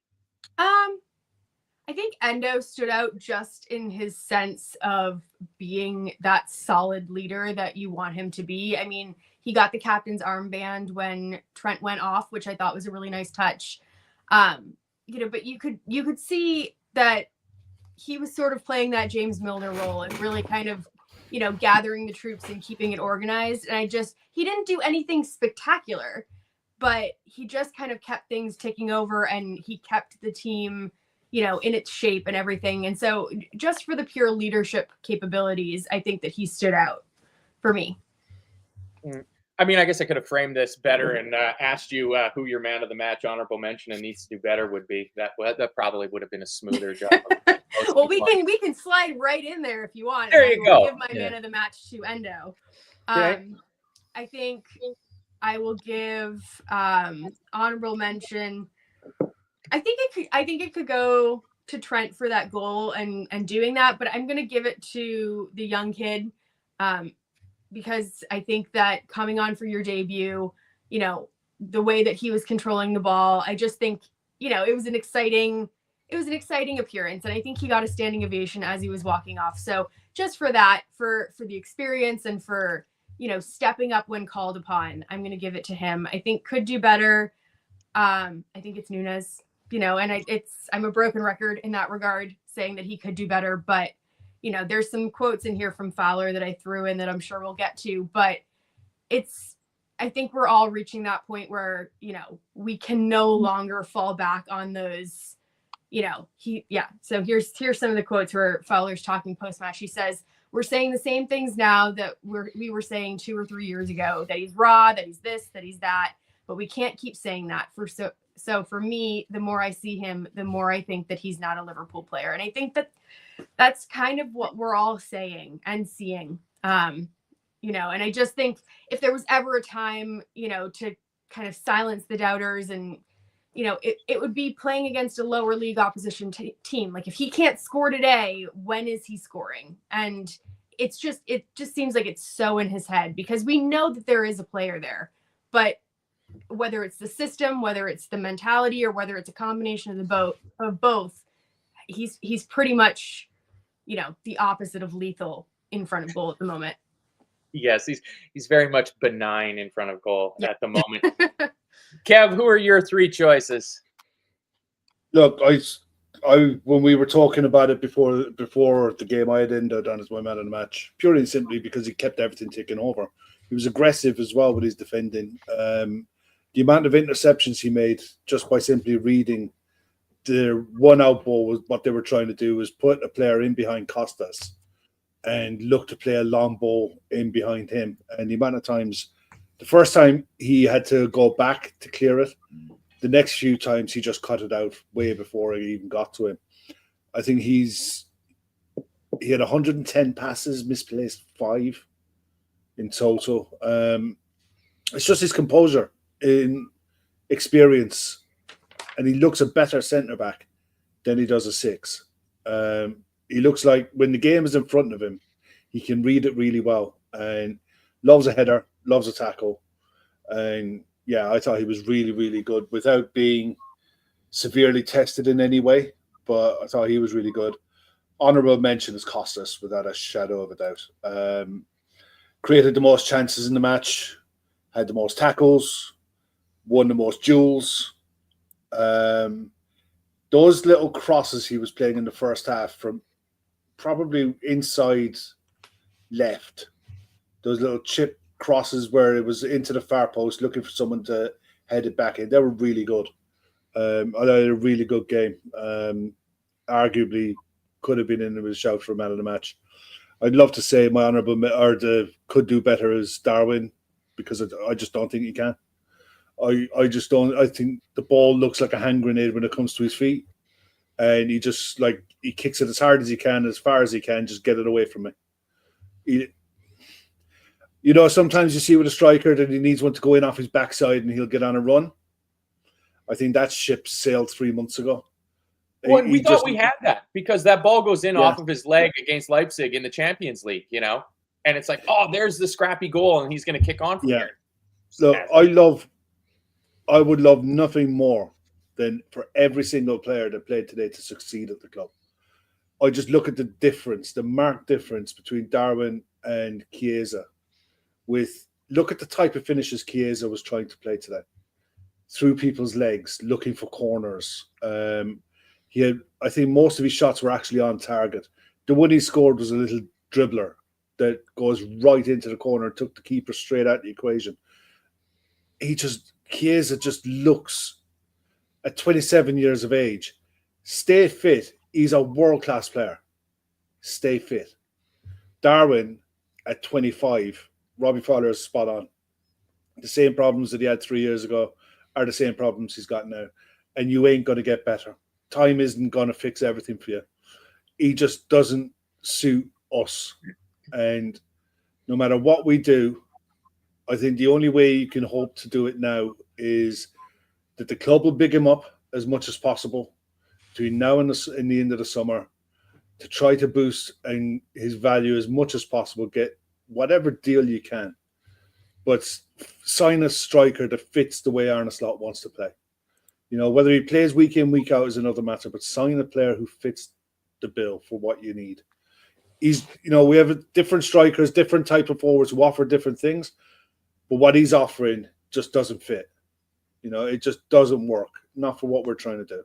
I think Endo stood out just in his sense of being that solid leader that you want him to be. I mean, he got the captain's armband when Trent went off, which I thought was a really nice touch. But you could see that he was sort of playing that James Milner role and really kind of, gathering the troops and keeping it organized. And he didn't do anything spectacular, but he just kind of kept things ticking over, and he kept the team, in its shape and everything. And so just for the pure leadership capabilities, I think that he stood out for me. I mean, I guess I could have framed this better and asked you who your man of the match, honorable mention, and needs to do better would be. That probably would have been a smoother job. Well, we can slide right in there if you want. There you go. Give my man of the match to Endo. Okay. I think I will give honorable mention. I think it could go to Trent for that goal and doing that, but I'm going to give it to the young kid because I think that coming on for your debut, the way that he was controlling the ball, I just think, it was an exciting appearance, and I think he got a standing ovation as he was walking off. So just for that, for the experience and for, stepping up when called upon, I'm going to give it to him. I think could do better. I think it's Nunes. And I'm a broken record in that regard, saying that he could do better. But, there's some quotes in here from Fowler that I threw in that I'm sure we'll get to. But I think we're all reaching that point where, we can no longer fall back on those, So here's some of the quotes where Fowler's talking post-match. He says, "We're saying the same things now that we were saying 2 or 3 years ago, that he's raw, that he's this, that he's that. But we can't keep saying that So for me, the more I see him, the more I think that he's not a Liverpool player." And I think that that's kind of what we're all saying and seeing, and I just think if there was ever a time, to kind of silence the doubters and, it would be playing against a lower league opposition team. Like if he can't score today, when is he scoring? And it just seems like it's so in his head, because we know that there is a player there, but whether it's the system, whether it's the mentality, or whether it's a combination of both, he's pretty much, the opposite of lethal in front of goal at the moment. Yes, he's very much benign in front of goal at the moment. Kev, who are your three choices? Look, I when we were talking about it before the game, I had Endo down as my man of the match, purely and simply because he kept everything ticking over. He was aggressive as well with his defending. The amount of interceptions he made just by simply reading the one out ball, was what they were trying to do was put a player in behind Costas and look to play a long ball in behind him. And the amount of times, the first time he had to go back to clear it, the next few times he just cut it out way before it even got to him. I think he had 110 passes, misplaced 5 in total. It's just his composure in experience, and he looks a better centre back than he does a 6. He looks like when the game is in front of him, he can read it really well, and loves a header, loves a tackle. And yeah, I thought he was really, really good without being severely tested in any way, but I thought he was really good. Honourable mention is Costas, without a shadow of a doubt. Created the most chances in the match, had the most tackles, won the most duels. Those little crosses he was playing in the first half from probably inside left, those little chip crosses where it was into the far post looking for someone to head it back in, they were really good. I thought it was a really good game. Arguably could have been in with a shout for a man of the match. I'd love to say my honourable or the could do better is Darwin, because I just don't think he can. I just don't. I think the ball looks like a hand grenade when it comes to his feet, and he just he kicks it as hard as he can, as far as he can, just get it away from me. Sometimes you see with a striker that he needs one to go in off his backside and he'll get on a run. I think that ship sailed 3 months ago. Well, we thought we had that because that ball goes in off of his leg against Leipzig in the Champions League, and it's like, oh, there's the scrappy goal, and he's going to kick on from here. So I would love nothing more than for every single player that played today to succeed at the club. I just look at the difference, the marked difference between Darwin and Chiesa. Look at the type of finishes Chiesa was trying to play today. Through people's legs, looking for corners. I think most of his shots were actually on target. The one he scored was a little dribbler that goes right into the corner and took the keeper straight out of the equation. Chiesa just looks, at 27 years of age, stay fit. He's a world-class player. Stay fit. Darwin, at 25, Robbie Fowler is spot on. The same problems that he had 3 years ago are the same problems he's got now. And you ain't going to get better. Time isn't going to fix everything for you. He just doesn't suit us. And no matter what we do, I think the only way you can hope to do it now is that the club will big him up as much as possible between now and the end of the summer to try to boost his value as much as possible, get whatever deal you can. But sign a striker that fits the way Arne Slot wants to play. Whether he plays week in, week out is another matter, but sign a player who fits the bill for what you need. We have different strikers, different type of forwards who offer different things, but what he's offering just doesn't fit. It just doesn't work. Not for what we're trying to do.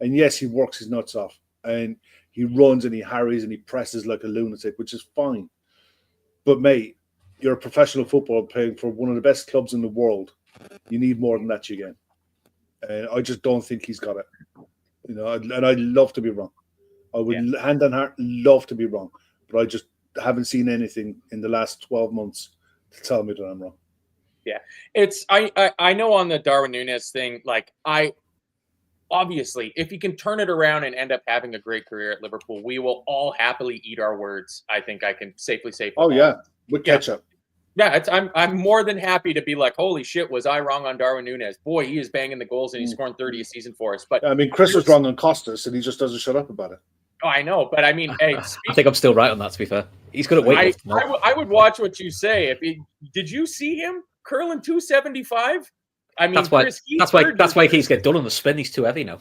And yes, he works his nuts off and he runs and he harries and he presses like a lunatic, which is fine. But mate, you're a professional footballer playing for one of the best clubs in the world. You need more than that again. And I just don't think he's got it. And I'd love to be wrong. I would hand on heart love to be wrong, but I just haven't seen anything in the last 12 months to tell me that I'm wrong. Yeah, I know on the Darwin Núñez thing, obviously, if he can turn it around and end up having a great career at Liverpool, we will all happily eat our words. I think I can safely say. Oh yeah, with ketchup. Yeah, I'm more than happy to be like, holy shit, was I wrong on Darwin Núñez? Boy, he is banging the goals and he's scoring 30 a season for us. But Chris was wrong on Costas, and he just doesn't shut up about it. Oh, I know, but I mean, hey, I think I'm still right on that. To be fair, He's good at weightlifting. I would watch what you say. Did you see him curling 275? I mean, that's why he keeps getting done on the spin. He's too heavy now.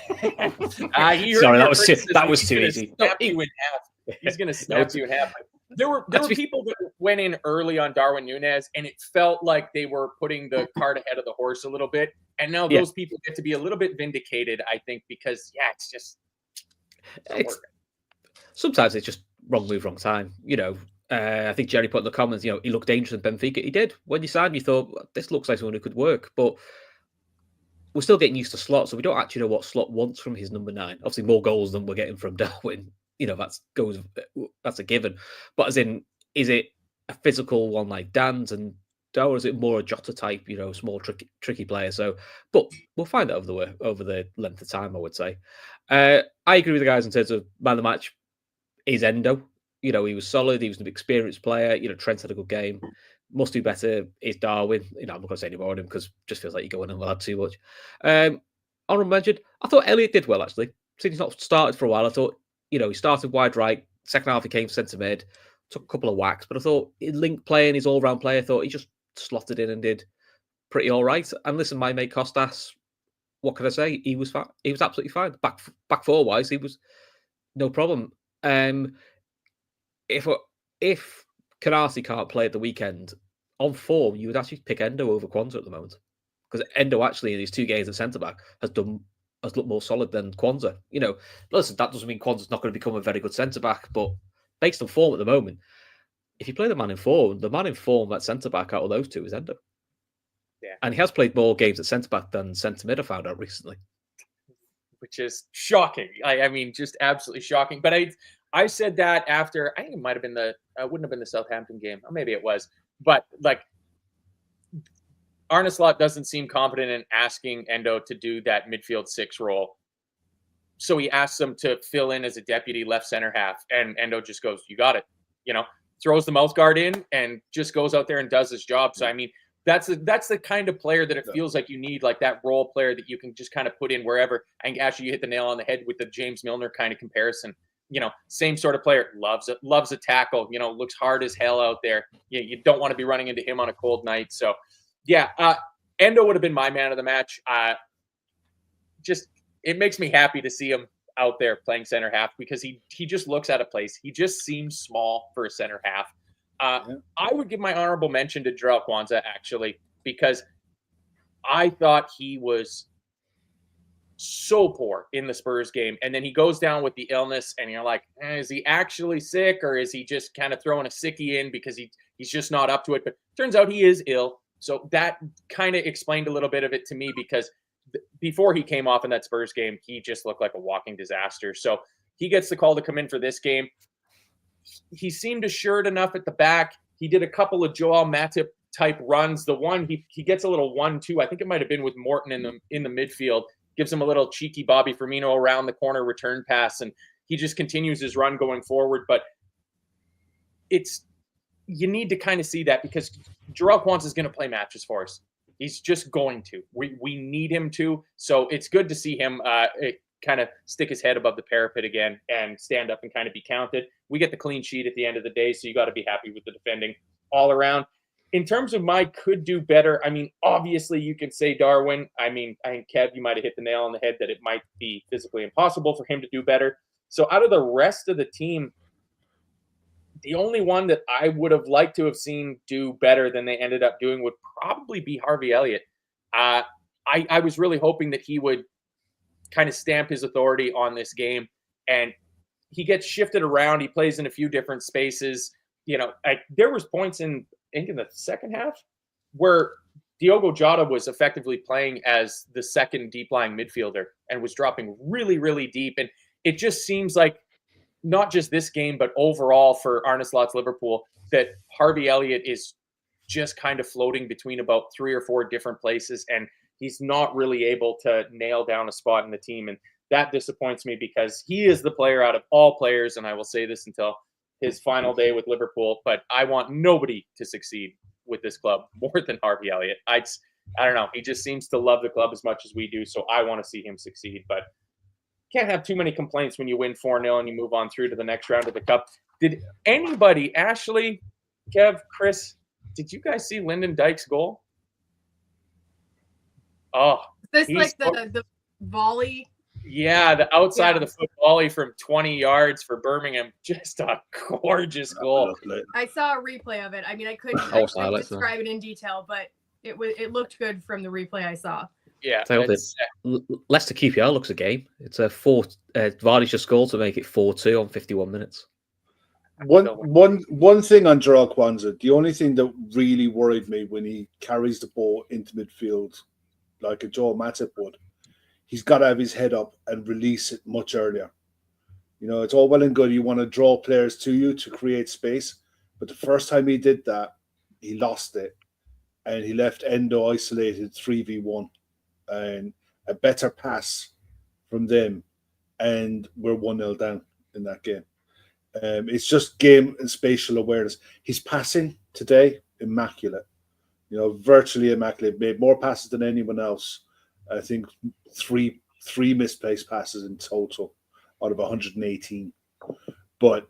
Sorry, that was too easy. Snap you in half. He's going to snap you in half. There were people that went in early on Darwin Núñez, and it felt like they were putting the cart ahead of the horse a little bit. And now those people get to be a little bit vindicated, I think, because it's just sometimes it's just wrong move, wrong time. I think Jerry put in the comments, he looked dangerous in Benfica. He did. When you signed him, you thought, well, this looks like someone who could work. But we're still getting used to Slot, so we don't actually know what Slot wants from his number 9. Obviously, more goals than we're getting from Darwin. That's a given. But as in, is it a physical one like Dan's and Dow, or is it more a Jota type, small, tricky player? So, but we'll find out over the length of time, I would say. I agree with the guys in terms of man of the match is Endo. He was solid. He was an experienced player. Trent had a good game. Must do better is Darwin. I'm not going to say any more on him because it just feels like you're going on with that too much. Honorable mention, I thought Elliott did well, actually. Since he's not started for a while, I thought, he started wide right. Second half, he came centre mid, took a couple of whacks, but I thought in link play and his all-round play, I thought he just slotted in and did pretty all right. And listen, my mate Costas, what can I say? He was fine. He was absolutely fine. Back four-wise, he was no problem. If Kanasi can't play at the weekend, on form, you would actually pick Endo over Kwanzaa at the moment. Because Endo actually, in these 2 games at centre-back, has looked more solid than Kwanzaa. Listen, that doesn't mean Kwanzaa's not going to become a very good centre-back, but based on form at the moment, if you play the man in form at centre-back out of those 2 is Endo. Yeah. And he has played more games at centre-back than centre-mid, I found out recently. Which is shocking. I mean, just absolutely shocking. But I said that after, I think it might have been wouldn't have been the Southampton game. Or maybe it was. But, Arne Slot doesn't seem confident in asking Endo to do that midfield 6 role. So he asks him to fill in as a deputy left center half. And Endo just goes, you got it. Throws the mouth guard in and just goes out there and does his job. So, I mean, that's the kind of player that it feels like you need, like that role player that you can just kind of put in wherever. And actually, you hit the nail on the head with the James Milner kind of comparison. Same sort of player, loves a tackle, looks hard as hell out there. You don't want to be running into him on a cold night. So, Endo would have been my man of the match. It makes me happy to see him out there playing center half because he just looks out of place. He just seems small for a center half. I would give my honorable mention to Jarell Kwanzaa, actually, because I thought he was so poor in the Spurs game. And then he goes down with the illness, and you're like, is he actually sick, or is he just kind of throwing a sickie in because he's just not up to it? But turns out he is ill. So that kind of explained a little bit of it to me because before he came off in that Spurs game, he just looked like a walking disaster. So he gets the call to come in for this game. He seemed assured enough at the back. He did a couple of Joel Matip type runs. The one he gets a little 1-2. I think it might have been with Morton in the midfield. Gives him a little cheeky Bobby Firmino around the corner return pass, and he just continues his run going forward. But you need to kind of see that because Jarell Kwanzaa is going to play matches for us. He's just going to. We need him to. So it's good to see him kind of stick his head above the parapet again and stand up and kind of be counted. We get the clean sheet at the end of the day, so you got to be happy with the defending all around. In terms of my could do better, I mean, obviously you can say Darwin. I mean, I think Kev, you might have hit the nail on the head that it might be physically impossible for him to do better. So out of the rest of the team, the only one that I would have liked to have seen do better than they ended up doing would probably be Harvey Elliott. I was really hoping that he would kind of stamp his authority on this game, and he gets shifted around. He plays in a few different spaces. There was points in the second half where Diogo Jota was effectively playing as the second deep lying midfielder and was dropping really, really deep. And it just seems like not just this game, but overall for Arne Slot's Liverpool, that Harvey Elliott is just kind of floating between about 3 or 4 different places. And he's not really able to nail down a spot in the team. And that disappoints me because he is the player out of all players. And I will say this until his final day with Liverpool, but I want nobody to succeed with this club more than Harvey Elliott. I don't know. He just seems to love the club as much as we do. So I want to see him succeed, but can't have too many complaints when you win 4-0 and you move on through to the next round of the cup. Did anybody, Ashley, Kev, Chris, did you guys see Lyndon Dykes' goal? Oh, This like the volley. Yeah, the outside of the foot volley from 20 yards for Birmingham. Just a gorgeous goal. I saw a replay of it. I mean, I couldn't describe it in detail, but it looked good from the replay I saw. Yeah. Leicester QPR looks a game. It's a Vardy's just scored to make it 4-2 on 51 minutes. One thing on Jarrell Kwanzaa, the only thing that really worried me when he carries the ball into midfield like a Joel Matip would, he's got to have his head up and release it much earlier. You know, it's all well and good. You want to draw players to you to create space. But the first time he did that, he lost it. And he left Endo isolated 3v1. And a better pass from them. And we're 1-0 down in that game. It's just game and spatial awareness. His passing today, immaculate. You know, virtually immaculate. Made more passes than anyone else. I think three misplaced passes in total out of 118. But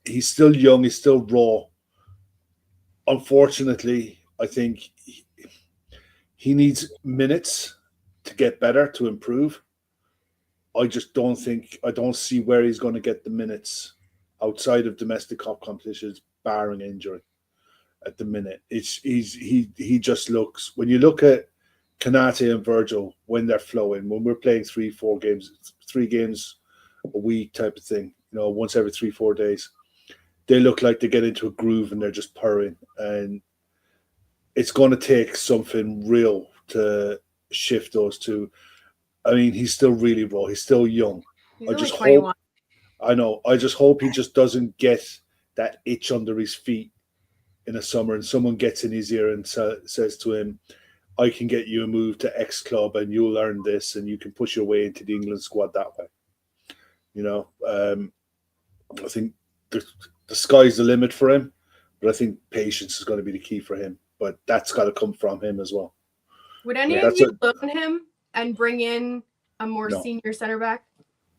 he's still young. He's still raw. Unfortunately, I think he needs minutes to get better, to improve. I don't see where he's going to get the minutes outside of domestic cup competitions, barring injury. At the minute, he just looks. When you look at Konate and Virgil, when they're flowing, when we're playing 3 games a week type of thing, you know, once every 3-4 days, they look like they get into a groove and they're just purring. And it's going to take something real to shift those two. I mean, he's still really raw. He's still young. I just hope he just doesn't get that itch under his feet in the summer and someone gets in his ear and says to him, I can get you a move to X club and you'll learn this and you can push your way into the England squad that way. You know, I think the sky's the limit for him, but I think patience is going to be the key for him. But that's got to come from him as well. Would any of you loan him and bring in a more senior center back?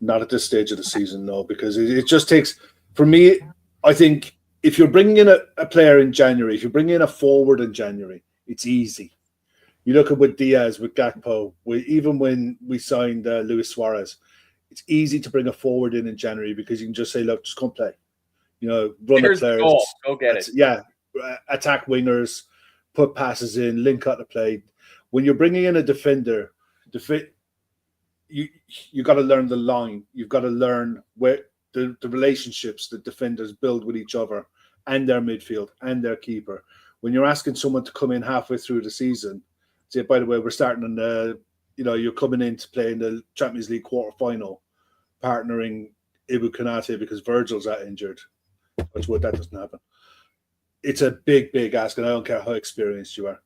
Not at this stage of the season, no, because it just takes, for me, I think if you're bringing in a player in January, if you bring in a forward in January, it's easy. You look at with Diaz, with Gakpo, even when we signed Luis Suarez, it's easy to bring a forward in January because you can just say, look, just come play. You know, run the players. Go get it. Yeah, attack wingers, put passes in, link out the play. When you're bringing in a defender, you got to learn the line. You've got to learn where the relationships that defenders build with each other and their midfield and their keeper. When you're asking someone to come in halfway through the season, say, by the way, we're starting in the, you know, you're coming in to play in the Champions League quarterfinal, partnering Ibu Konate because Virgil's that injured. That's what that doesn't happen. It's a big, big ask, and I don't care how experienced you are.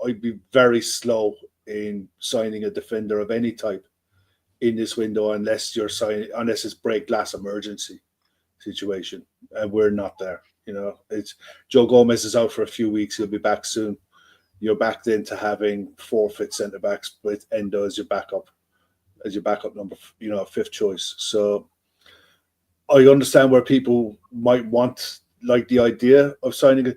I'd be very slow in signing a defender of any type in this window unless it's break glass emergency situation, and we're not there. You know, it's Joe Gomez is out for a few weeks. He'll be back soon. You're back then to having forfeit centre backs with Endo as your backup number, you know, fifth choice. So I understand where people might want like the idea of signing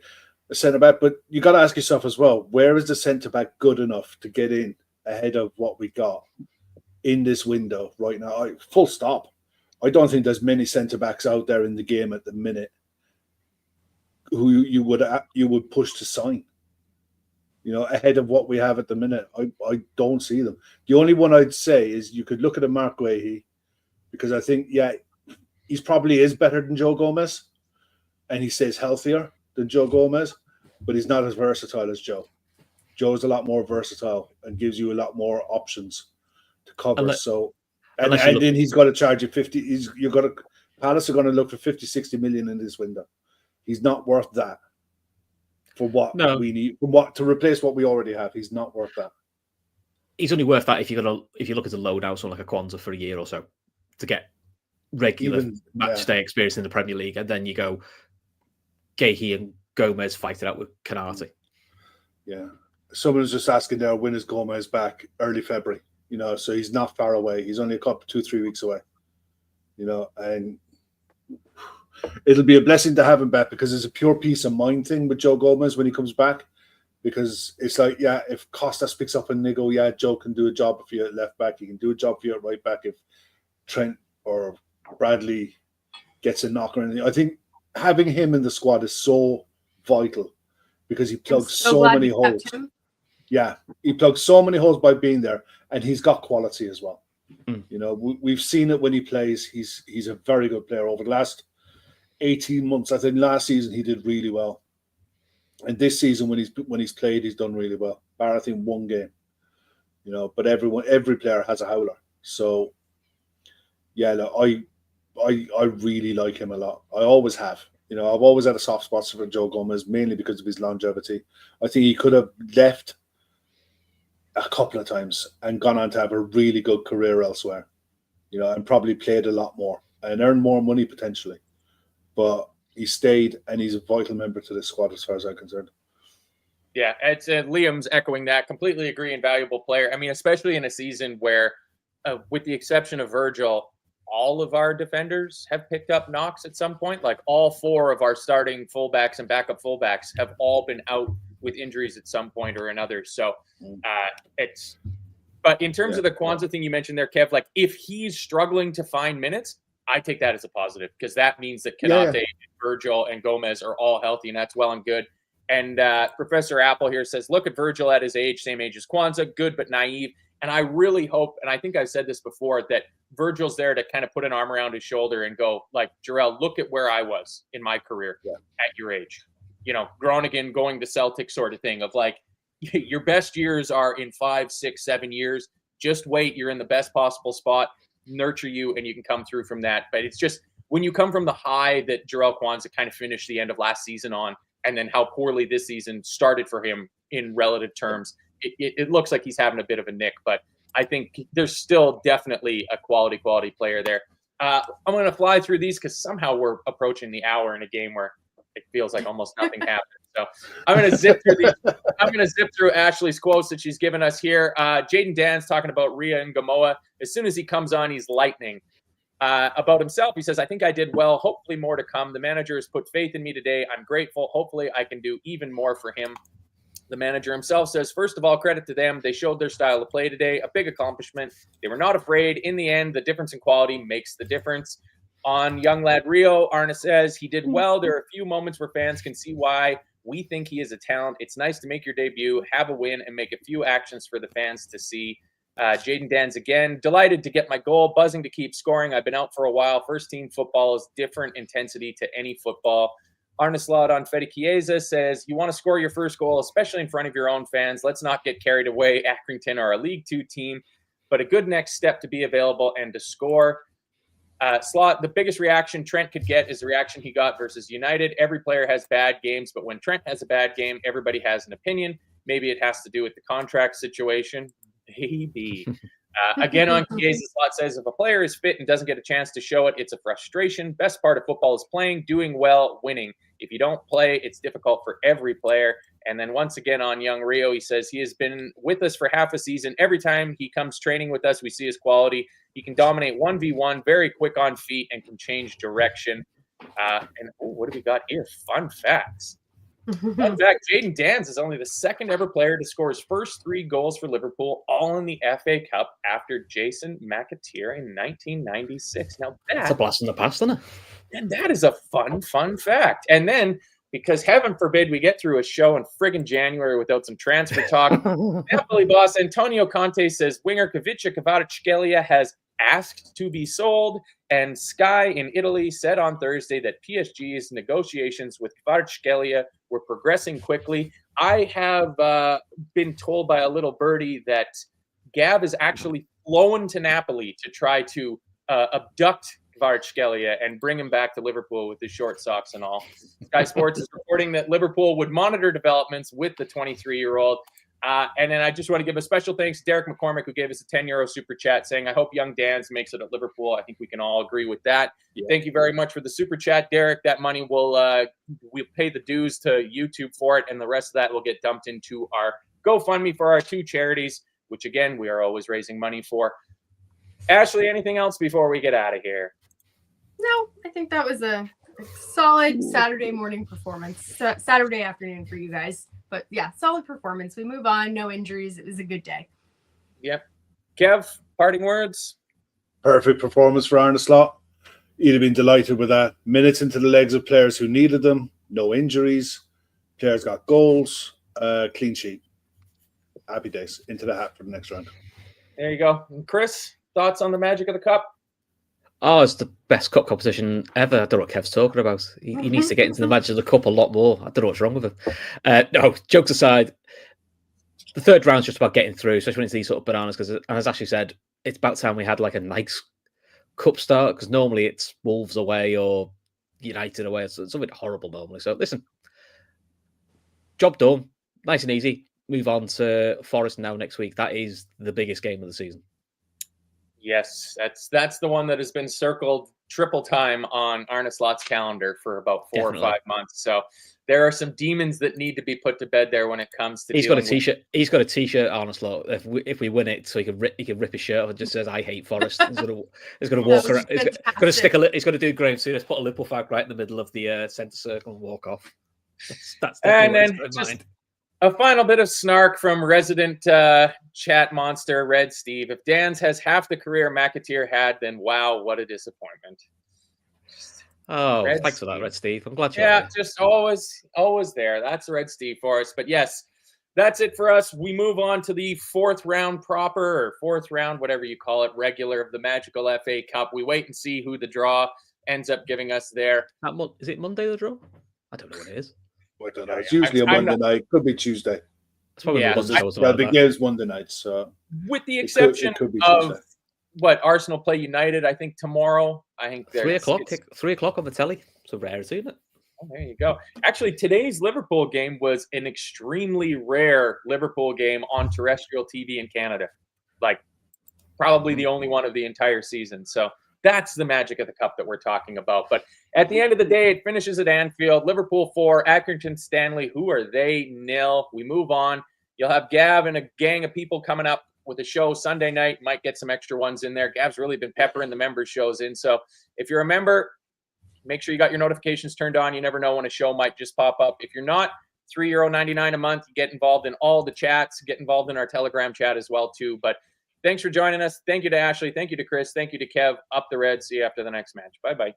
a centre back, but you got to ask yourself as well, where is the centre back good enough to get in ahead of what we got in this window right now? Full stop. I don't think there's many centre backs out there in the game at the minute who you would push to sign. You know, ahead of what we have at the minute, I don't see them. The only one I'd say is you could look at a Mark Guehi, because I think, he's probably is better than Joe Gomez, and he stays healthier than Joe Gomez, but he's not as versatile as Joe. Joe's a lot more versatile and gives you a lot more options to cover. And then he's got to charge you 50. Palace are going to look for 50, 60 million in this window. He's not worth that. For what we need, to replace what we already have, he's not worth that. He's only worth that if you look at a loan out, someone like a Kwanzaa for a year or so to get regular match day experience in the Premier League, and then you go Guehi and Gomez fight it out with Konate. Yeah, someone was just asking there, when is Gomez back? Early February, you know, so he's not far away. He's only a couple 2-3 weeks away, you know, and it'll be a blessing to have him back because it's a pure peace of mind thing with Joe Gomez when he comes back. Because it's like, yeah, if Costas picks up a niggle, yeah, Joe can do a job for you at left back. He can do a job for you at right back if Trent or Bradley gets a knock or anything. I think having him in the squad is so vital because he plugs so many holes. Yeah, he plugs so many holes by being there, and he's got quality as well. You know, we've seen it when he plays. He's a very good player over the last 18 months. I think last season he did really well. And this season, when he's played, he's done really well. Bar I think one game, you know. But every player has a howler. So, yeah, look, I really like him a lot. I always have. You know, I've always had a soft spot for Joe Gomez, mainly because of his longevity. I think he could have left a couple of times and gone on to have a really good career elsewhere, you know, and probably played a lot more and earned more money potentially. But he stayed, and he's a vital member to the squad as far as I'm concerned. Yeah, it's Liam's echoing that. Completely agree, invaluable player. I mean, especially in a season where, with the exception of Virgil, all of our defenders have picked up knocks at some point. Like all 4 of our starting fullbacks and backup fullbacks have all been out with injuries at some point or another. So but in terms of the Kwanzaa thing you mentioned there, Kev, like if he's struggling to find minutes, I take that as a positive because that means that Kanate, Virgil, and Gomez are all healthy, and that's well and good. And Professor Apple here says, look at Virgil at his age, same age as Kwanzaa, good but naive. And I really hope, and I think I've said this before, that Virgil's there to kind of put an arm around his shoulder and go, like, Jarrell, look at where I was in my career at your age. You know, Groningen going to Celtic sort of thing of like, your best years are in 5, 6, 7 years. Just wait. You're in the best possible spot. Nurture you, and you can come through from that. But it's just when you come from the high that Jarrell Kwanzaa kind of finished the end of last season on, and then how poorly this season started for him in relative terms, it looks like he's having a bit of a nick. But I think there's still definitely a quality player there. I'm going to fly through these because somehow we're approaching the hour in a game where it feels like almost nothing happened. So I'm going to zip through these. I'm going to zip through Ashley's quotes that she's given us here. Jaden Dan's talking about Rhea and Gamoa. As soon as he comes on, he's lightning. About himself, he says, I think I did well. Hopefully more to come. The manager has put faith in me today. I'm grateful. Hopefully I can do even more for him. The manager himself says, first of all, credit to them. They showed their style of play today. A big accomplishment. They were not afraid. In the end, the difference in quality makes the difference. On young lad Rio, Arna says, he did well. There are a few moments where fans can see why we think he is a talent. It's nice to make your debut, have a win, and make a few actions for the fans to see. Jaden Dan's again, delighted to get my goal, buzzing to keep scoring. I've been out for a while. First team football is different intensity to any football. Arneslad on Fede Chiesa says, you want to score your first goal, especially in front of your own fans. Let's not get carried away. Accrington are a League 2 team, but a good next step to be available and to score. Slot, the biggest reaction Trent could get is the reaction he got versus United. Every player has bad games, but when Trent has a bad game, everybody has an opinion. Maybe it has to do with the contract situation. Maybe. Again, on Chiesa, Slot says, if a player is fit and doesn't get a chance to show it, it's a frustration. Best part of football is playing, doing well, winning. If you don't play, it's difficult for every player. And then once again on young Rio, he says he has been with us for half a season. Every time he comes training with us, we see his quality. He can dominate 1v1, very quick on feet, and can change direction. What do we got here? Fun facts. Fun fact, Jaden Dan's is only the second ever player to score his first 3 goals for Liverpool, all in the FA Cup after Jason McAteer in 1996. Now that's a blast in the past, isn't it? And that is a fun fact. And then, because heaven forbid we get through a show in friggin' January without some transfer talk, Napoli boss Antonio Conte says winger Kavica Kvaratskhelia has asked to be sold, and Sky in Italy said on Thursday that PSG's negotiations with Kvaratskhelia were progressing quickly. I have been told by a little birdie that Gav is actually flown to Napoli to try to abduct Kvaratskhelia and bring him back to Liverpool with his short socks and all. Sky Sports is reporting that Liverpool would monitor developments with the 23-year-old. And then I just want to give a special thanks to Derek McCormick, who gave us a €10 super chat saying, I hope young Dan's makes it at Liverpool. I think we can all agree with that. Yeah. Thank you very much for the super chat, Derek. That money will we'll pay the dues to YouTube for it, and the rest of that will get dumped into our GoFundMe for our 2 charities, which, again, we are always raising money for. Ashley, anything else before we get out of here? No, I think that was a Solid Saturday morning performance. Saturday afternoon for you guys. But yeah, solid performance. We move on. No injuries. It was a good day. Yep. Kev, parting words? Perfect performance for Arne Slot. He'd have been delighted with that. Minutes into the legs of players who needed them. No injuries. Players got goals. Clean sheet. Happy days. Into the hat for the next round. There you go. And Chris, thoughts on the magic of the cup? Oh, it's the best cup competition ever. I don't know what Kev's talking about. He needs to get into the magic of the cup a lot more. I don't know what's wrong with him. No, jokes aside, the third round's just about getting through, especially when it's these sort of bananas. Because, as Ashley said, it's about time we had like a nice cup start. Because normally it's Wolves away or United away. So it's something horrible normally. So listen, job done, nice and easy. Move on to Forest now next week. That is the biggest game of the season. Yes, that's the one that has been circled triple time on Arne Slot's calendar for about 4 or 5 months. So there are some demons that need to be put to bed there when it comes to. He's got a t-shirt. He's got a t-shirt, Arne Slot. If we win it, so he can rip his shirt off and just says "I hate Forest." He's gonna walk around. He's gonna stick He's gonna do Graham soon. Put a Liverpool flag right in the middle of the centre circle and walk off. That's and then just a final bit of snark from resident chat monster Red Steve. If Dan's has half the career McAteer had, then wow, what a disappointment. Oh, thanks for that, Red Steve. I'm glad you're there. Just always there. That's Red Steve for us. But yes, that's it for us. We move on to the fourth round proper, or fourth round, whatever you call it, regular of the Magical FA Cup. We wait and see who the draw ends up giving us there. Is it Monday, the draw? I don't know what it is. I don't know. It's usually a Monday night. Could be Tuesday. It's probably the game's Monday night. So with the exception of what Arsenal play United, I think tomorrow. I think 3 o'clock. 3 o'clock on the telly. It's a rarity, isn't it? Oh, there you go. Actually, today's Liverpool game was an extremely rare Liverpool game on terrestrial TV in Canada. Like probably the only one of the entire season. So that's the magic of the cup that we're talking about. But at the end of the day, it finishes at Anfield. Liverpool 4, Accrington Stanley. Who are they? 0. We move on. You'll have Gav and a gang of people coming up with a show Sunday night. Might get some extra ones in there. Gav's really been peppering the members shows in. So if you're a member, make sure you got your notifications turned on. You never know when a show might just pop up. If you're not, €3.99 a month. You get involved in all the chats. Get involved in our Telegram chat as well, too. But thanks for joining us. Thank you to Ashley. Thank you to Chris. Thank you to Kev. Up the Reds. See you after the next match. Bye-bye.